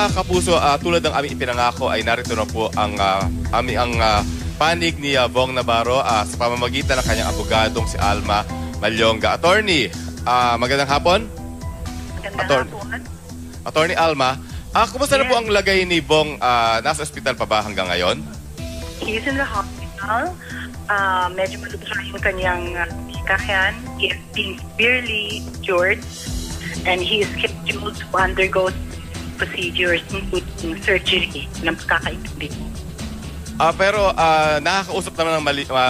mga kapuso, tulad ng aming ipinangako ay narito na po ang panig ni Bong Navarro sa pamamagitan ng kanyang abogadong si Alma Malyonga. Attorney, magandang hapon. Magandang hapon. Attorney Alma, kumusta na po ang lagay ni Bong? Nasa ospital pa ba hanggang ngayon? He is in the hospital. Medyo malubha yung kanyang pikahan. He is being severely injured and he is scheduled to undergo procedures including surgery ng pagkakaintindi. Pero nakakausap naman ng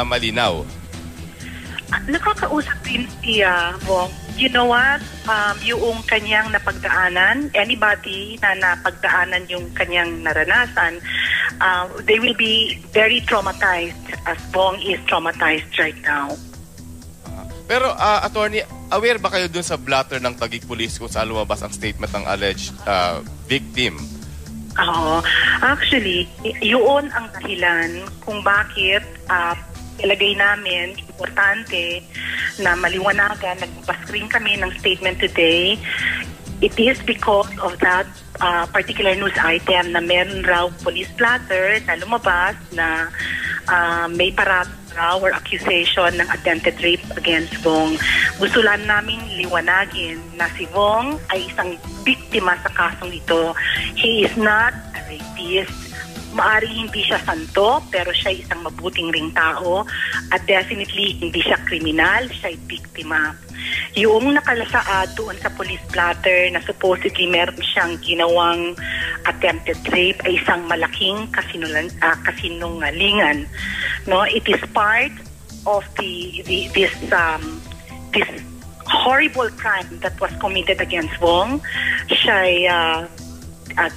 malinaw. Nakakausap din siya, Bong. You know what? Yung kanyang napagdaanan, anybody na napagdaanan yung kanyang naranasan, they will be very traumatized as Bong is traumatized right now. Pero, Attorney, aware ba kayo dun sa blatter ng Taguig Police kung saan lumabas ang statement ng alleged victim? Oo. Actually, yun ang dahilan kung bakit ilagay namin, importante na maliwanagan, nagpaskrin kami ng statement today. It is because of that particular news item na meron raw police blatter na lumabas na may parat raw or accusation ng attempted rape against Bong. Gusto lang namin liwanagin na si Bong ay isang biktima sa kasong ito. He is not a rapist. Maaring hindi siya santo, pero siya isang mabuting ring tao at definitely hindi siya kriminal, siya ay biktima. Yung nakalasaad doon sa police blatter na supposedly meron siyang ginawang attempted rape ay isang malaking kasinungalingan. No, it is part of this horrible crime that was committed against Bong. Siya ay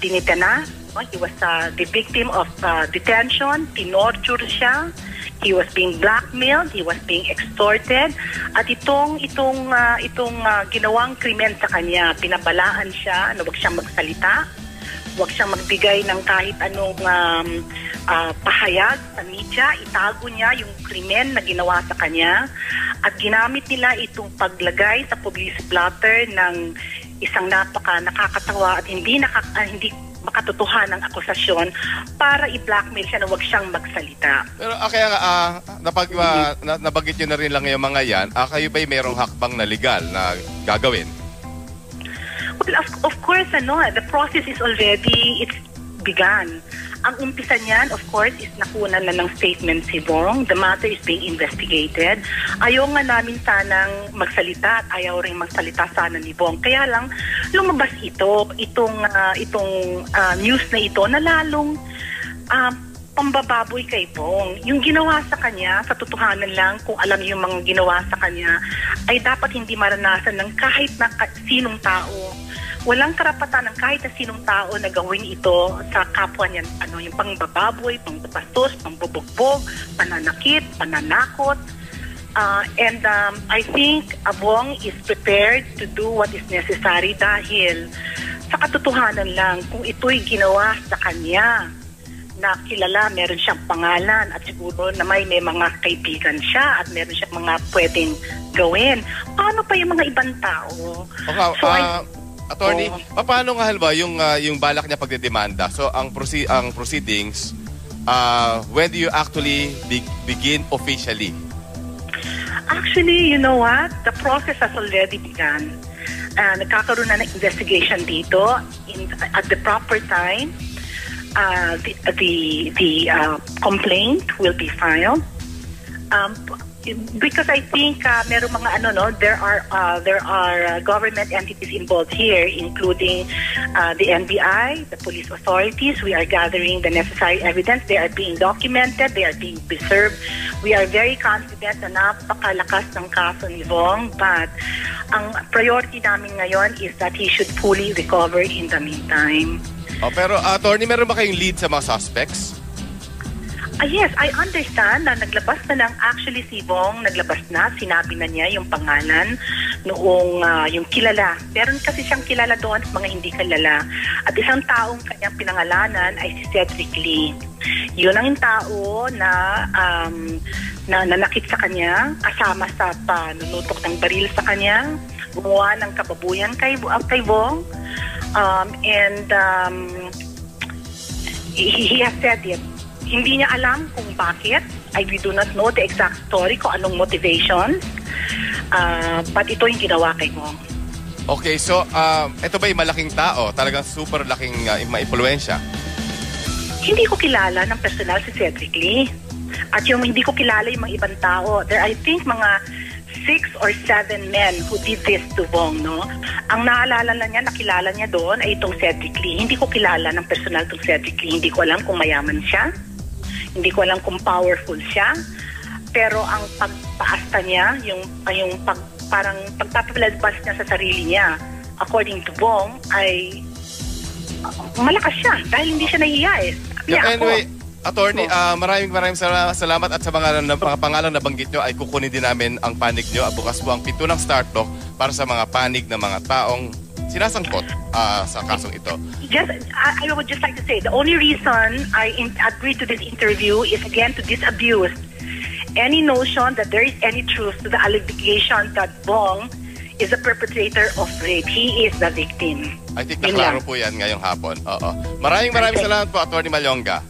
dinitena. He was the victim of detention, tinorture siya, he was being blackmailed, he was being extorted, at itong ginawang krimen sa kanya, pinabalaan siya na huwag siyang magsalita, huwag siyang magbigay ng kahit anong pahayag sa media, itago niya yung krimen na ginawa sa kanya, at ginamit nila itong paglagay sa police blatter ng isang nakakatawa at hindi makatotohan ng akusasyon para i-blackmail siya na huwag siyang magsalita. Pero kaya nabanggit nyo na rin lang yung mga yan, kayo ba'y mayroong hakbang na legal na gagawin? Well, of course, the process is already, it's begun. Ang umpisa niyan, of course, is nakunan na ng statement si Bong. The matter is being investigated. Ayaw nga namin sanang magsalita at ayaw rin magsalita sana ni Bong. Kaya lang, lumabas itong news na ito na lalong pambababoy kay Bong. Yung ginawa sa kanya, sa totohanan lang, kung alam yung mga ginawa sa kanya, ay dapat hindi maranasan ng kahit na sinong tao. Walang karapatan ng kahit na sinong tao na gawin ito sa kapwa niyan, yung pangbababoy, pangbabastos, pangbubugbog, pananakit, pananakot. And I think Bong is prepared to do what is necessary dahil sa katotohanan lang, kung ito'y ginawa sa kanya, na kilala, meron siyang pangalan at siguro na may mga kaibigan siya at meron siyang mga pwedeng gawin. Paano pa yung mga ibang tao? Okay, Attorney, paano nga halba yung balak niya pagdedemanda? So ang proceedings, when do you actually begin officially? Actually, you know what? The process has already begun. Nagkakaroon na ng investigation dito at the proper time. The complaint will be filed. Because I think meron mga there are government entities involved here, including the NBI, the police authorities. We are gathering the necessary evidence. They are being documented. They are being preserved. We are very confident na napakalakas ng kaso ni Bong, but ang priority namin ngayon is that he should fully recover in the meantime. Pero Attorney, meron ba kayong lead sa mga suspects? Yes, I understand na naglabas na lang actually si Bong, naglabas na, sinabi na niya yung pangalan noong yung kilala. Meron kasi siyang kilala doon at mga hindi kilala. At isang taong kanyang pinangalanan ay si Cedric Lee. Yun ang tao na nanakit sa kanya, kasama sa panunutok ng baril sa kanya, gumawa ng kababuyan kay Bong. And he has said it. Hindi niya alam kung bakit. We do not know the exact story kung anong motivation. But ito yung ginawa kay Bong. Okay, so ito ba yung malaking tao? Talagang super laking maimpluwensya? Hindi ko kilala ng personal si Cedric Lee. At yung hindi ko kilala yung mga ibang tao. There I think mga 6 or 7 men who did this to Bong, no? Ang naalala lang niya, nakilala niya doon ay itong Cedric Lee. Hindi ko kilala ng personal itong Cedric Lee. Hindi ko alam kung mayaman siya. Hindi ko alam kung powerful siya. Pero ang pagpaasta niya, parang pagpapalabas niya sa sarili niya, according to Bong, ay malakas siya dahil hindi siya nahiya eh. Anyway, Attorney, maraming salamat at sa mga pangalan na banggit nyo ay kukunin din namin ang panig nyo. Bukas po ang pinto ng Star Talk para sa mga panig ng mga taong sinasangkot sa kasong ito. I would just like to say, the only reason I agreed to this interview is again to disabuse any notion that there is any truth to the allegation that Bong is a perpetrator of rape. He is the victim. I think naklaro po yan ngayong hapon. Oo. Maraming salamat po, Attorney Malyonga.